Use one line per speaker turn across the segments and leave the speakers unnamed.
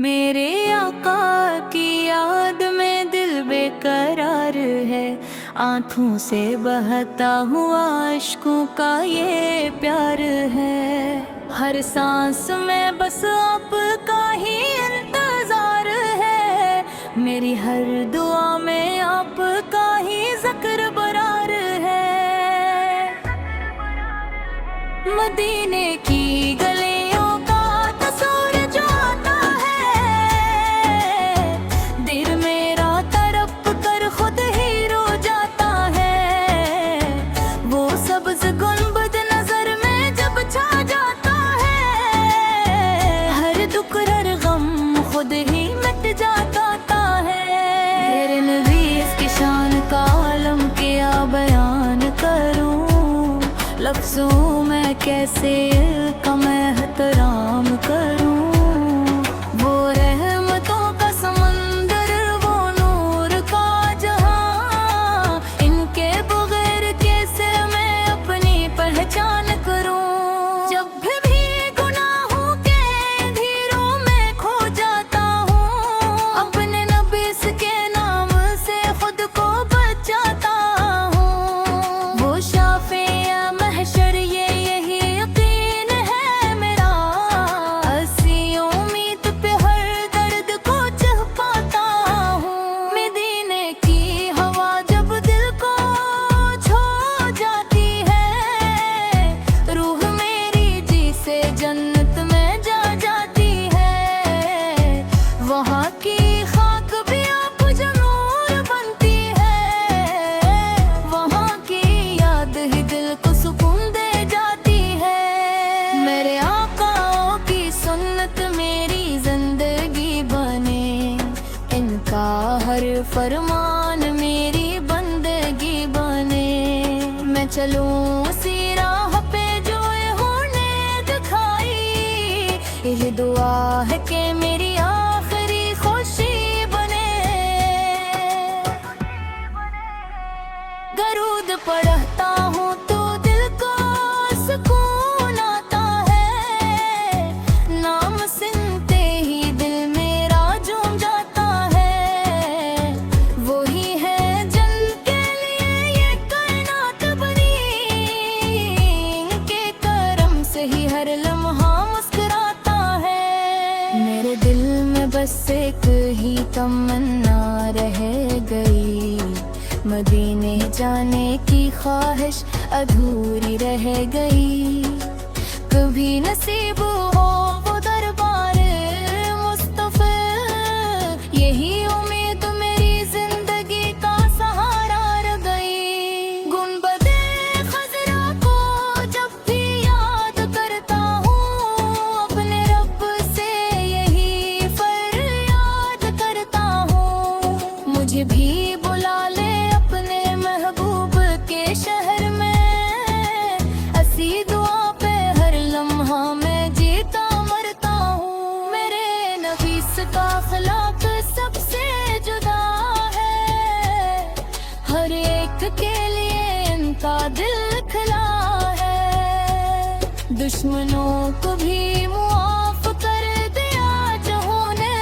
मेरे आका की याद में दिल बेकरार है, आँखों से बहता हुआ अश्कों का ये प्यार है। हर सांस में बस आपका ही इंतजार है, मेरी हर दुआ में आपका ही ज़िक्र बरार है। मदीने की गलियों का तस्वीर जो आता है, दिल मेरा तड़प कर खुद ही रो जाता है। वो सब्ज़ गुंबद नजर में जब छा जाता है, हर दुख हर गम खुद ही मिट जाता है। तेरे नबी इसकी शान का आलम क्या बयान करूं, लफ्ज़ों में कैसे कम एहतराम करूं। वो रहमतों का समंदर, वो नूर का जहां, इनके बगैर कैसे मैं अपनी पहचान करूं। जब भी गुनाहों के अंधेरों में खो जाता हूं, अपने नबी के नाम से खुद को बचाता हूं। वो शाफे महशर ये यही यकीन है मेरा, हंसी उम्मीद पे हर दर्द को चह पाता हूँ। मदीने की हवा जब दिल को छू जाती है, रूह मेरी जी से जन्नत में जा जाती है। वहाँ की खाक भी आप नूर बनती है, वहाँ की याद ही दिल को सुकून दे जाती है। मेरे आका की सुन्नत मेरी जिंदगी बने, इनका हर फरमान मेरी बंदगी बने। मैं चलूं उसी राह पे जो इन्होंने दिखाई, ये दुआ है कि मेरी आखिरी खुशी बने। दरूद पढ़ता हूँ तो दिल को सुकून आता है, नाम सुनते ही दिल मेरा झूम जाता है। वही है जिनके लिए ये कायनात बनी, इनके करम से ही हर लम्हा मुस्कुराता है। मेरे दिल में बस एक ही तमन्ना रह गई, मदीने जाने की ख्वाहिश अधूरी रह गई। कभी नसीब हो वो दरबार मुस्तफा, यही उम्मीद मेरी जिंदगी का सहारा रह गई। गुंबदे खजरा को जब भी याद करता हूँ, अपने रब से यही फरियाद करता हूँ। मुझे भी बुला ले अपने महबूब के शहर में, ऐसी दुआ पे हर लम्हा मैं जीता मरता हूँ। मेरे नबीस का अखलाक सबसे जुदा है, हर एक के लिए इनका दिल खिला है। दुश्मनों को भी मुआफ कर दिया जिन्होंने,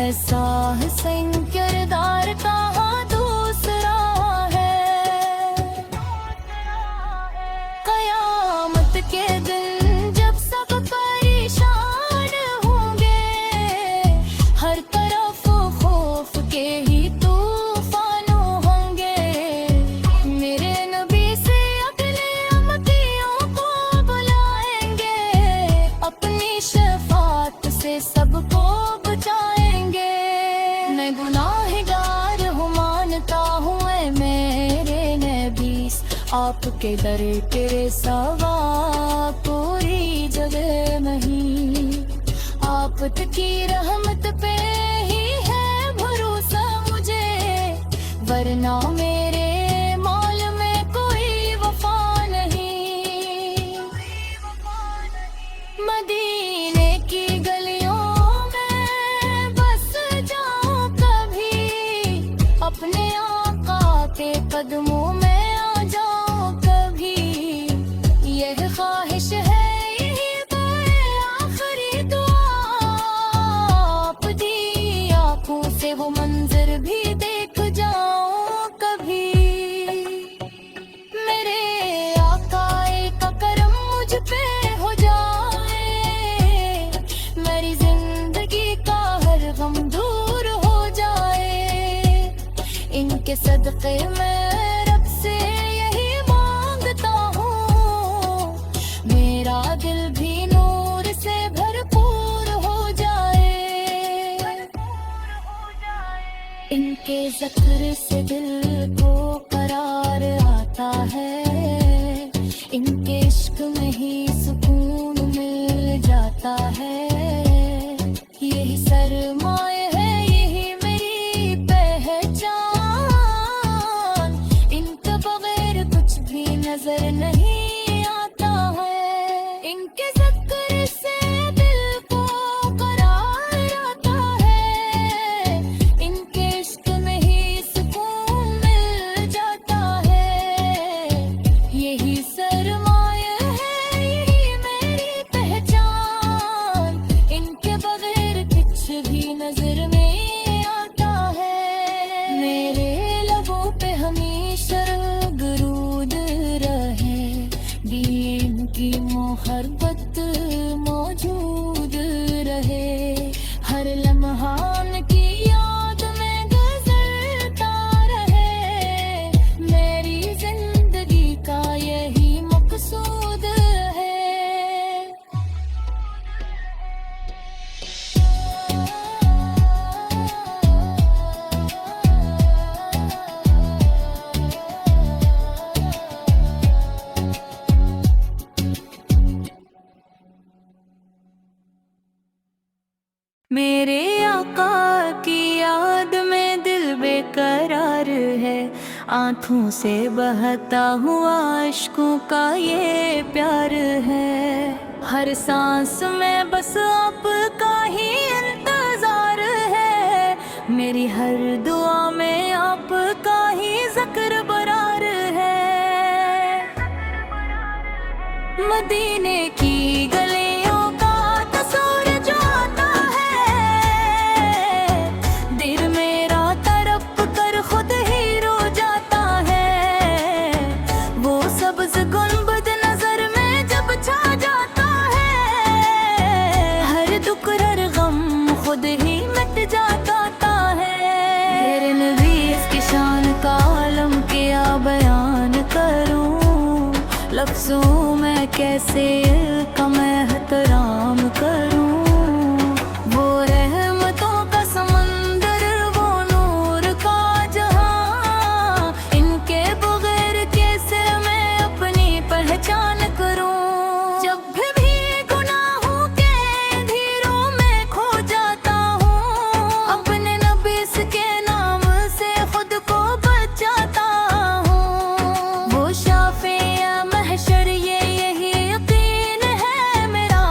ऐसा हसन किरदार कहाँ दूसरा है। कयामत के दिन जब सब परेशान होंगे, हर तरफ खौफ के ही तूफान होंगे। मेरे नबी से अगले अम्बियों को बुलाएंगे, अपनी शफाअत से सबको बचाएंगे। मैं गुनाहगार हूँ मानता हूँ ऐ मेरे नबी, आपके दर तेरे सवा पूरी जगह नहीं। आप की रहमत पे ही है भरोसा मुझे, वरना मेरे मौल में कोई वफा नहीं। मदीने की गलियों में बस जाऊं कभी, अपने आका के कदमों में आ जाऊं कभी। यह ख्वाहिश है, यही तो है आखिरी दुआ, इनके सदक़े मैं रब से यही मांगता हूँ, मेरा दिल भी नूर से भरपूर हो जाए। इनके ज़िक्र से दिल को करार आता है, इनके इश्क में ही सुकून मिल जाता है। यही सरमाए है, यही मेरी पहचान, इनके बगैर कुछ भी नजर नहीं आता है। इनके ज़िक्र से दिल को करार आता है, इनके इश्क में ही सुकून मिल जाता है। यही सरमाया है, यही मेरी पहचान, इनके बगैर कुछ भी नजर में आता है। मेरे लबों पे हमेशा दरूद रहे, दीन की मोहब्बत मौजूद रहे। हर लम्हा की याद में गुजरता रहे, मेरी जिंदगी का यही मकसूद है। मेरे आका की याद में दिल बेकरार है, आँखों से बहता हुआ अश्कों का ये प्यार है। हर सांस में बस आपका ही इंतजार है, मेरी हर दुआ में आपका ही ज़िक्र बरार है। मदीने की गलियों का तस्वीर जो आता है, दिल मेरा तड़प कर खुद ही रो जाता है। वो सब्ज़ गुंबद नजर में जब छा जाता है, हर दुख हर गम खुद ही मिट जाता है। तेरे नबी इसकी शान का आलम किया बयान करूं, लफ्ज़ों में कैसे इनका मैं एहतराम करूं। वो रहमतों का समंदर, वो नूर का जहां, इनके बगैर कैसे मैं अपनी पहचान करूं। जब भी गुनाहों के अंधेरों में खो जाता हूं, अपने नबी के नाम से खुद को बचाता हूं। वो शाफिया महशर ये यही यकीन है मेरा,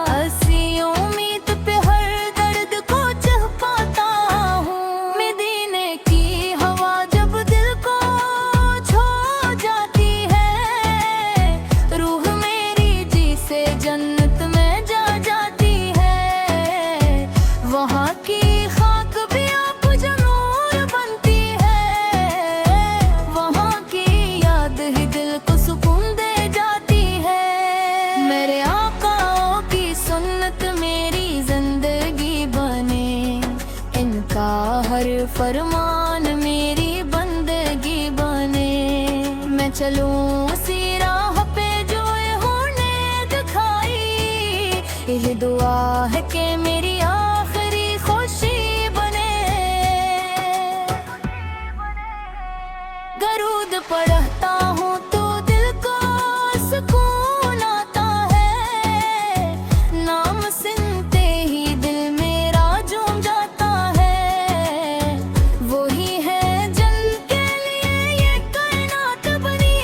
हंसी उम्मीद पे हर दर्द को चह पाता हूँ। मदीने की हवा जब दिल को छू जाती है, रूह मेरी जी से जन्नत में जा जाती है। वहाँ की खाक भी आप जो नूर बनती है, वहाँ की याद ही दिल को सुकून दे जाती है। मेरे आका की सुन्नत मेरी जिंदगी बने, इनका हर फरमान मेरी बंदगी बने। मैं चलूं उसी राह पे जो इन्होंने दिखाई, यही दुआ है कि मेरी आखिरी खुशी बने। दरूद पढ़ता हूँ तो दिल को सुकून आता है, नाम सुनते ही दिल मेरा झूम जाता है। वही है जिनके लिए ये कायनात बनी,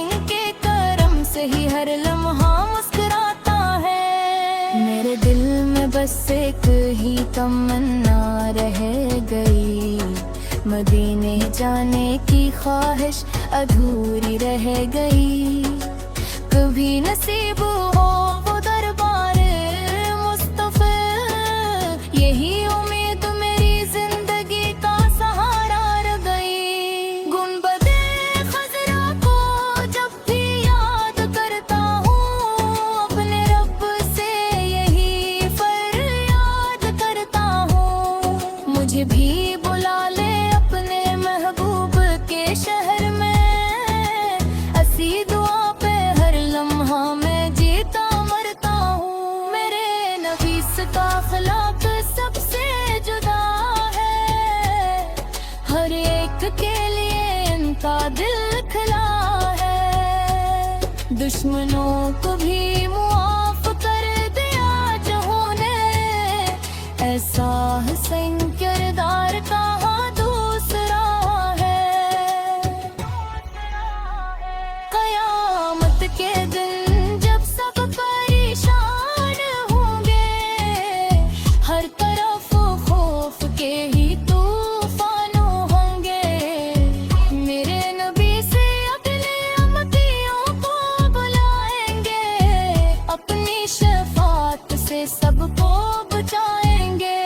इनके करम से ही हर लम्हा मुस्कुराता है। मेरे दिल में बस एक ही तमन्ना रह गई, मदीने जाने की ख्वाहिश अधूरी रह गई। कभी नसीब हो वो दरबार मुस्तफ़ा, यही उम्मीद मेरी जिंदगी का सहारा रह गई। गुंबदे खज़रा को जब भी याद करता हूँ, अपने रब से यही फरियाद करता हूँ। मुझे भी बुला ले का अखलाक सबसे जुदा है, हर एक के लिए इनका दिल खिला है। दुश्मनों को भी मुआफ कर दिया जिन्होंने, ऐसा हसन किरदार कहाँ दूसरा है। कयामत के दिन जब सब परेशान होंगे, हर तरफ खौफ के ही तूफानों होंगे, मेरे नबी से अगले अम्बियों को बुलाएंगे, अपनी शफाअत से सबको बचाएंगे।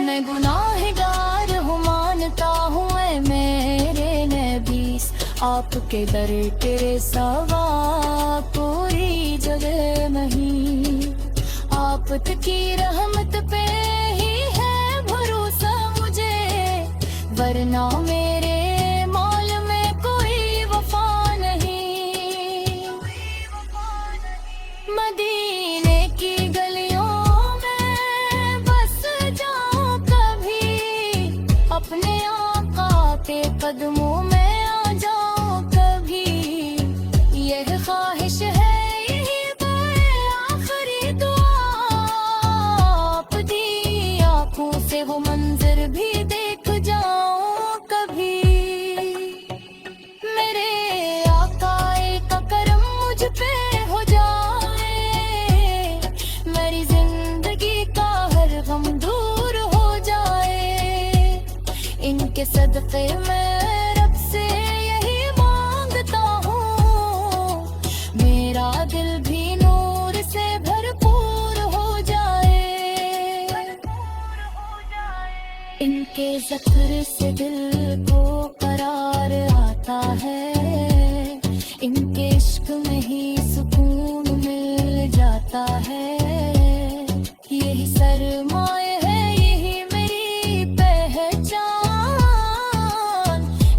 मैं गुनाहगार हूँ मानता हूँ ऐ मेरे नबी, आपके दर तेरे सवा पूरी जगह नहीं। आप की रहमत पे ही है भरोसा मुझे, वरना मेरे मौल में कोई वफा नहीं। मदीने की गलियों में बस जाऊं कभी, अपने आका के कदमों में आ जाऊं कभी, यह ख्वाहिश है यही आखिरी दुआ। आपकी आंखों से वो मंजर भी देख जाऊं कभी, मेरे आकाए का करम मुझ पे हो जाए, मेरी जिंदगी का हर गम दूर हो जाए। इनके सदक़े मैं रब से यही मांगता हूँ, मेरा दिल भी नूर से भरपूर हो जाए। इनके ज़िक्र से दिल को करार आता है, इनके इश्क में ही सुकून मिल जाता है। यही सरमाए है यही मेरी पहचान,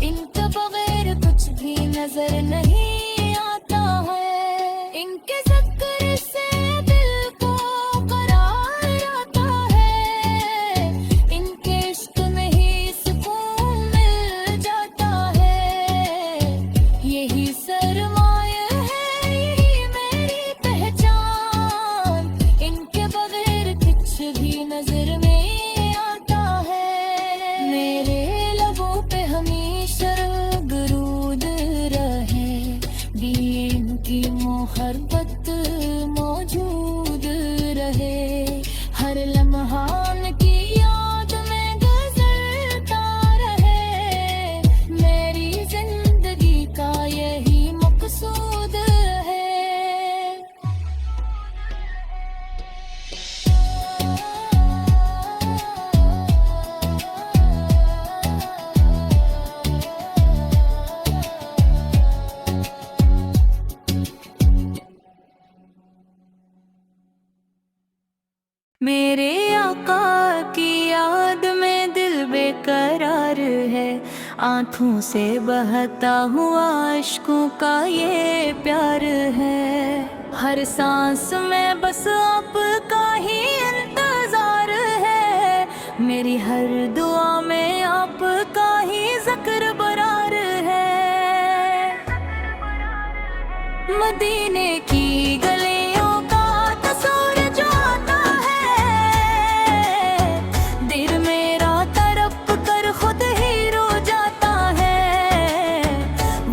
इनके बगैर कुछ भी नजर नहीं आता है। इनके ज़िक्र से दिल को करार आता है, इनके इश्क में ही सुकून मिल जाता है। यही सरमाया है यही मेरी पहचान, इनके बगैर कुछ भी नजर में आता है। मेरे लबों पे हमेशा गुरूद रहे, दीन की मोहब्बत मौजूद रहे, हर लम्हान की याद में गुजरता रहे, मेरी जिंदगी का यही मकसूद है। मेरे आका की याद में दिल बेकरार है, आँखों से बहता हुआ अश्कों का ये प्यार है। हर सांस में बस आपका ही इंतजार है, मेरी हर दुआ में आपका ही ज़िक्र बरार है। मदीने की गलियों का तस्वीर जो आता है, दिल मेरा तड़प कर खुद ही रो जाता है।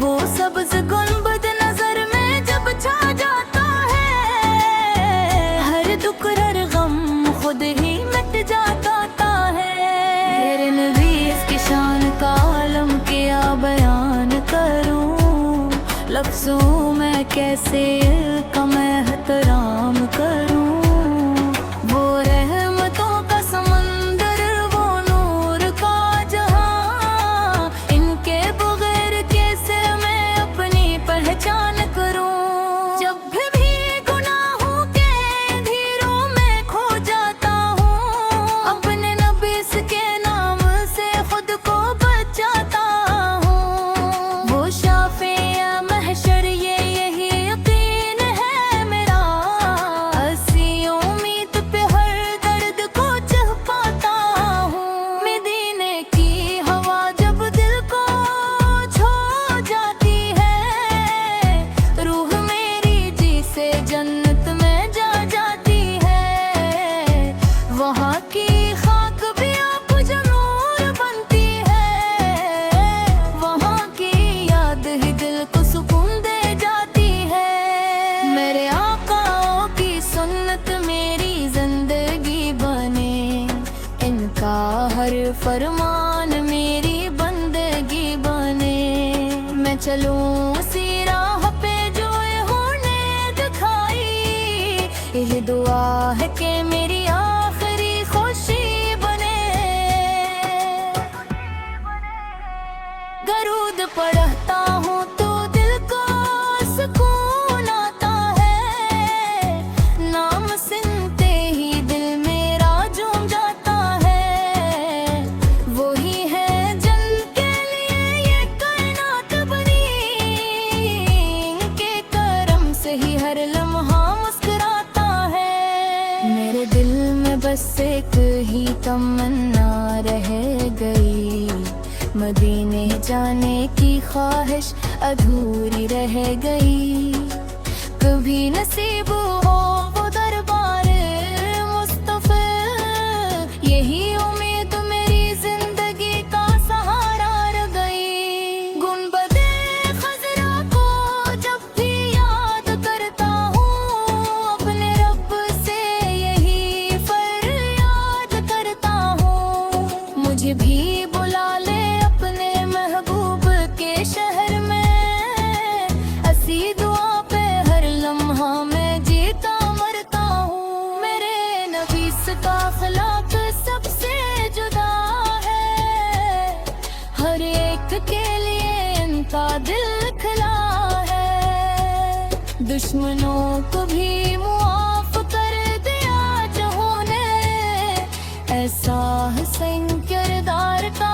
वो सब्ज़ गुंबद नजर में जब छा जाता है, हर दुख हर गम खुद ही मिट जाता है। मेरे नबी की शान का आलम क्या बयान करूं, लफ्ज़ों में कैसे इनका मैं एहतराम करूं। वो रहमतों का समंदर, वो नूर का जहां, इनके बगैर कैसे मैं अपनी पहचान करूं। जब भी गुनाहों के अंधेरों में खो जाता हूं, अपने नबी के नाम से खुद को बचाता हूं। वो शाफिया महशर ये यही यकीन है मेरा, हर फरमान मेरी बंदगी बने। मैं चलूं उसी राह पे जो उन्होंने दिखाई। यह दुआ है कि मेरी आखिरी खुशी बने। दरूद पढ़ता हूँ तो दिल को सुकून आता है। नाम सुनते ही दिल मेरा झूम जाता है। वही है जिनके लिए ये कायनात बनी। इनके करम से ही हर लम्हा मुस्कुराता है। मेरे दिल में बस एक ही तमन्ना रह गई। मदीने जाने की ख्वाहिश अधूरी रह गई। कभी नसीब हो वो दरबार मुस्तफा। यही उम्मीद मेरी जिंदगी का सहारा रह गई। गुंबदे खजरा को जब भी याद करता हूँ। अपने रब से यही फरियाद करता हूँ। मुझे भी बुला ले महबूब के शहर में। ऐसी दुआ पे हर लम्हा मैं जीता मरता हूँ। मेरे नबी का अखलाक सबसे जुदा है। हर एक के लिए इनका दिल खिला है। दुश्मनों को भी मुआफ कर दिया जिन्होंने। ऐसा हसन किरदार का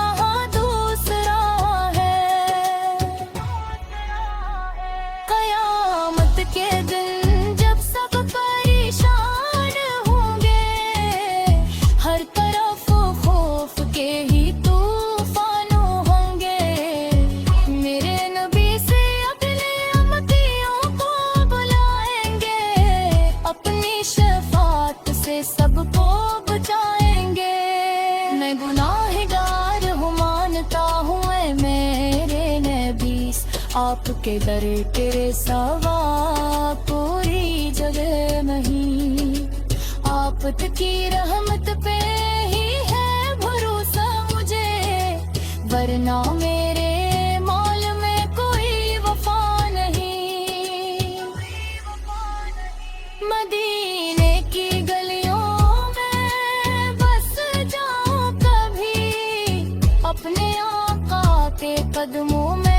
के दिन जब सब परेशान होंगे। हर तरफ खौफ के ही तूफानों होंगे। मेरे नबी से अपने उम्मतियों को बुलाएंगे। अपनी शफाअत से सबको बचाएंगे। मैं गुनाहगार हूँ मानता हूँ मेरे नबी। आपके दर तेरे सवा पूरी जगह नहीं। आप की रहमत पे ही है भरोसा मुझे। वरना मेरे मौल में कोई वफा नहीं। मदीने की गलियों में बस जाऊं कभी। अपने आका के कदमों में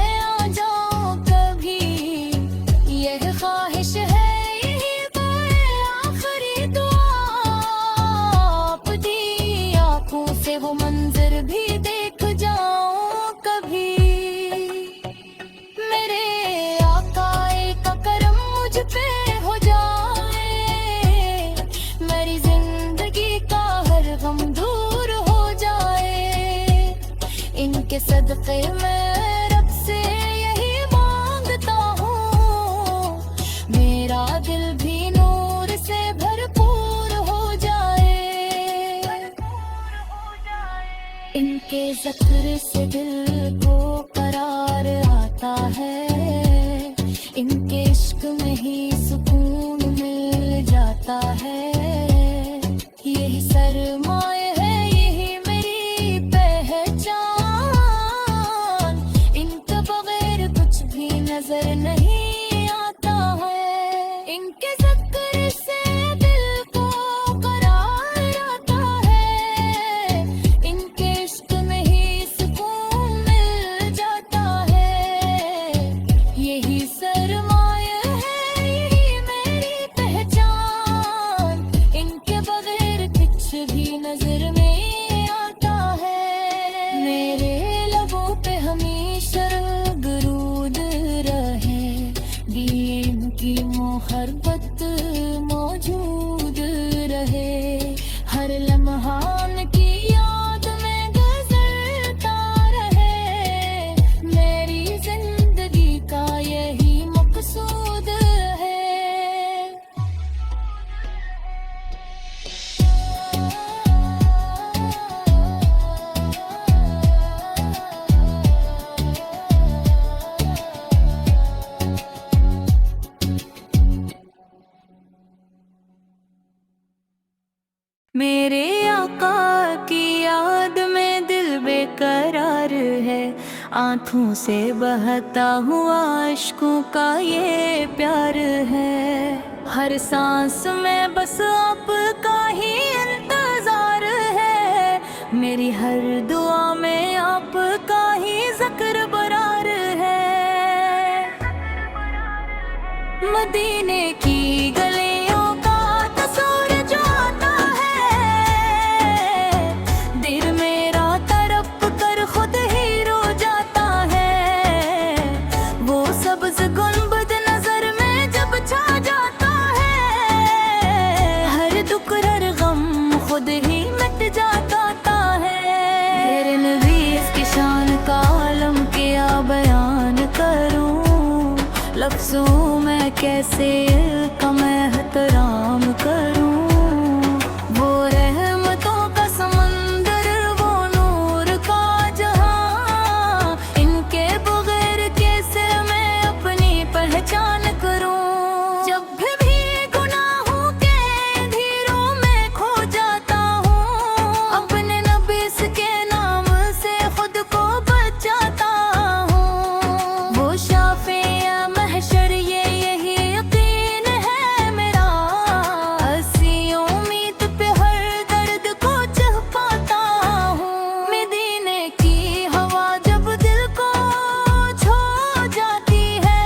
ख्वाहिश है। यही आखिरी दुआ। अपनी आँखों से वो मंजर भी देख जाऊं कभी। मेरे आकाए का करम मुझ पे हो जाए। मेरी जिंदगी का हर गम दूर हो जाए। इनके सदक़े में रब से दिल भी नूर से भरपूर हो जाए। इनके ज़िक्र से दिल को करार आता है। इनके इश्क में ही सुकून मिल जाता है। यही सरमाए है यही मेरी पहचान। इनके बगैर कुछ भी नजर नहीं आता है। इनके ज़िक्र से दिल को करार आता है। इनके इश्क में ही सुकून मिल जाता है। यही सरमाया है यही मेरी पहचान। इनके बगैर कुछ भी नजर में आता है। मेरे लबों पे हमेशा दरूद रहे। दीन की मोहब्बत मौजूद रहे। हर लम्हान की याद में गुजरता रहे। मेरी जिंदगी का यही मकसूद है। आँखों से बहता हुआ अश्कों का ये प्यार है। हर सांस में बस आपका ही इंतजार है, मेरी हर दुआ में आपका ही ज़िक्र बरार है। मदीने की गलियों का तस्वीर जो आता है, दिल मेरा तड़प कर खुद ही रो जाता है। वो सब्ज गुंबद नजर में जब छा जाता है, हर दुख हर गम खुद ही मिट जाता है। मेरे नबी की शान का आलम क्या बयान करूं, लफ्ज़ों में कैसे कम एहतराम करूं। वो रहमतों का समंदर, वो नूर का जहां, इनके बगैर कैसे मैं अपनी पहचान करूं। जब भी गुनाहों के अंधेरों में खो जाता हूं, अपने नबी के नाम से खुद को बचाता हूं। वो शाफे महशर ये यही यकीन है मेरा, हंसी उम्मीद पे हर दर्द को चह पाता हूँ। मदीने की हवा जब दिल को छू जाती है,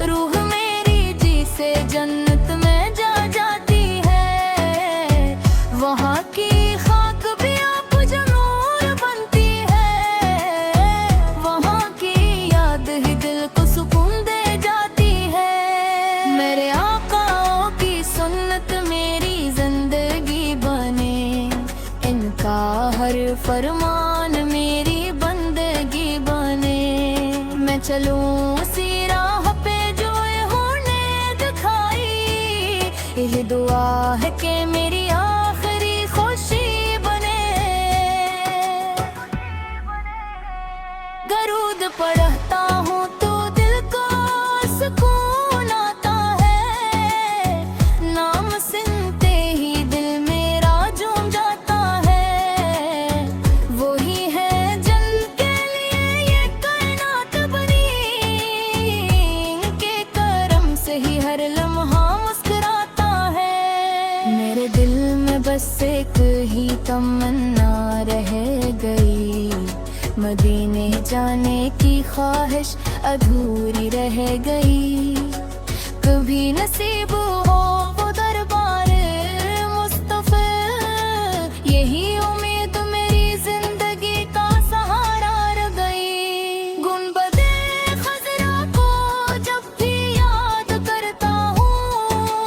रूह मेरी जी से जन्नत में जा जाती है। वहाँ की खाक भी आप जो नूर बनती है, वहाँ की याद ही दिल को सुकून दे जाती है। मेरे आकाओं की सुन्नत मेरी जिंदगी बने, इनका हर फरमान मेरी बंदगी बने। मैं चलूं उसी राह पे जो इन्होंने दिखाई, यह दुआ है कि मेरी आखिरी खुशी बने। दरूद पढ़ता हूँ तो दिल को सुकून आता है, नाम सुनते ही दिल मेरा झूम जाता है। वही है जिनके लिए ये कायनात बनी, इनके करम से ही हर लम्हा मुस्कुराता है। मेरे दिल में बस एक ही तमन्ना रह गई, मदीने जाने की ख्वाहिश अधूरी रह गई। कभी नसीब हो वो दरबार मुस्तफा, यही उम्मीद मेरी जिंदगी का सहारा रह गई। गुंबदे खजरा को जब भी याद करता हूँ,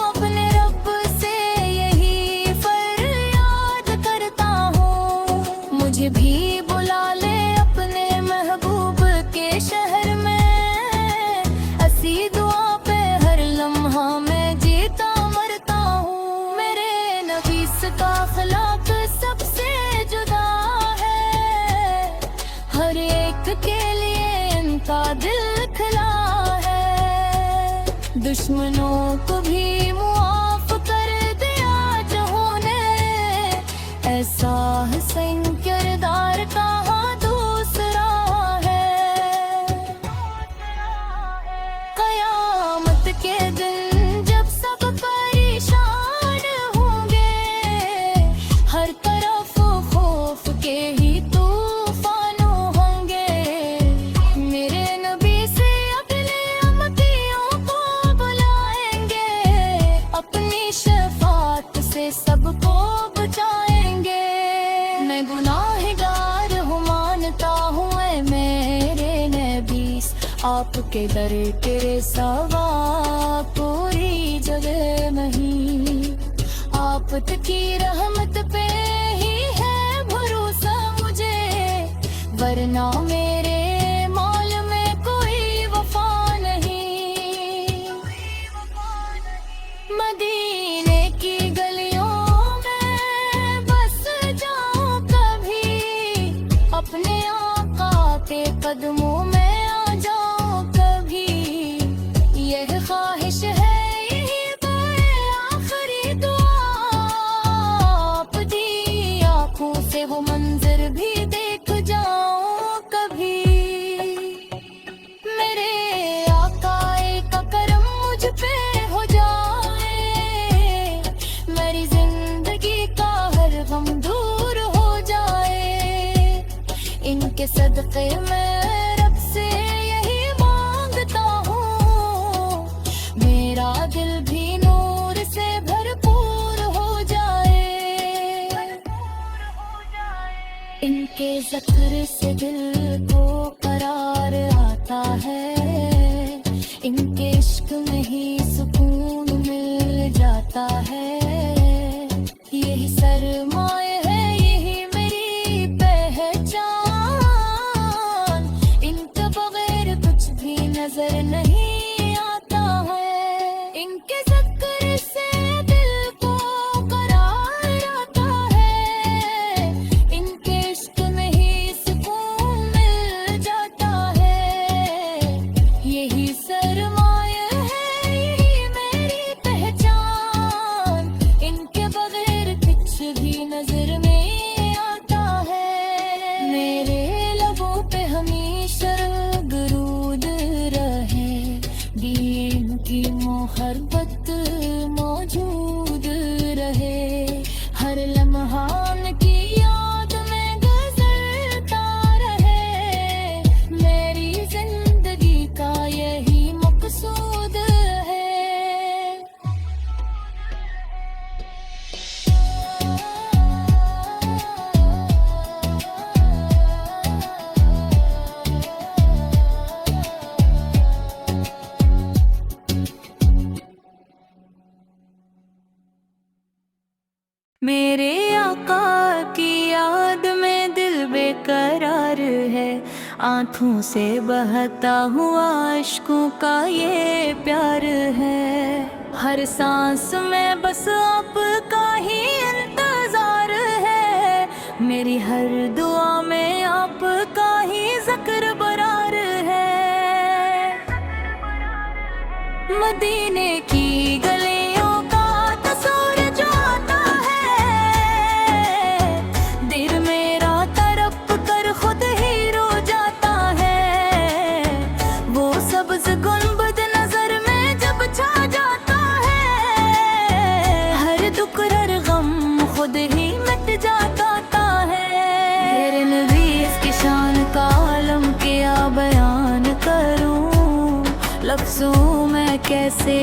अपने रब से यही फरियाद करता हूँ। मुझे भी बुला ले अपने महबूब के शहर में, ऐसी दुआ पे हर लम्हा मैं जीता मरता हूँ। मेरे नबी का अखलाक सबसे जुदा है, हर एक के लिए इनका दिल खिला है। दुश्मनों को भी मुआफ कर दिया जिन्होंने, ऐसा हसन किरदार कहाँ दूसरा है। कयामत के दिन जब सब परेशान होंगे, हर तरफ खौफ के ही तूफानों होंगे। मेरे नबी से अपने उम्मतियों को बुलाएंगे, अपनी शफात से सबको बचाएंगे। मैं गुनाहगार हूँ मानता हूँ ऐ मेरे नबी, आपके दर तेरे सवा पूरी जगह नहीं। आप की रहमत पे ही है भरोसा मुझे, वरना मेरे मौल में कोई वफा नहीं। मदीने की गलियों में बस जाऊं कभी, अपने आका के कदमों में आ जाऊं कभी। यह ख्वाहिश है यही आखिरी दुआ, आप दी आंखों से वो मंजर भी देख जाऊं कभी। इनके सदक़े मैं रब से यही मांगता हूँ, मेरा दिल भी नूर से भरपूर हो जाए। इनके ज़िक्र से दिल को करार आता है, इनके इश्क में ही सुकून मिल जाता है। यही सरमाए है, यही मेरी पहचान, इनके बगैर कुछ भी नजर नहीं आता है। इनके ज़िक्र से दिल को करार आता है, इनके इश्क में ही सुकून मिल जाता है। यही सरमाया है, यही मेरी पहचान, इनके बगैर कुछ भी नजर में आता है। मेरे लबों पे हमेशा दरूद रहे, दीन की मोहब्बत मौजूद रहे। हर लम्हा उनकी याद में गुजरता रहे, मेरी जिंदगी का यही मकसूद है। मेरे आका की याद में दिल बेकरार है, आँखों से बहता हुआ अश्कों का ये प्यार है। हर सांस में बस आपका ही इंतजार है, मेरी हर दुआ में आपका ही ज़िक्र बरार है। मदीने की गलियों का तस्वीर जो आता है, दिल मेरा तड़प कर खुद ही रो जाता है। वो सब्ज़ गुंबद नजर में जब छा जाता है, हर दुख हर गम खुद ही मिट जाता है। मेरे नबी इसकी शान का आलम क्या बयान करूं, लफ्ज़ों में कैसे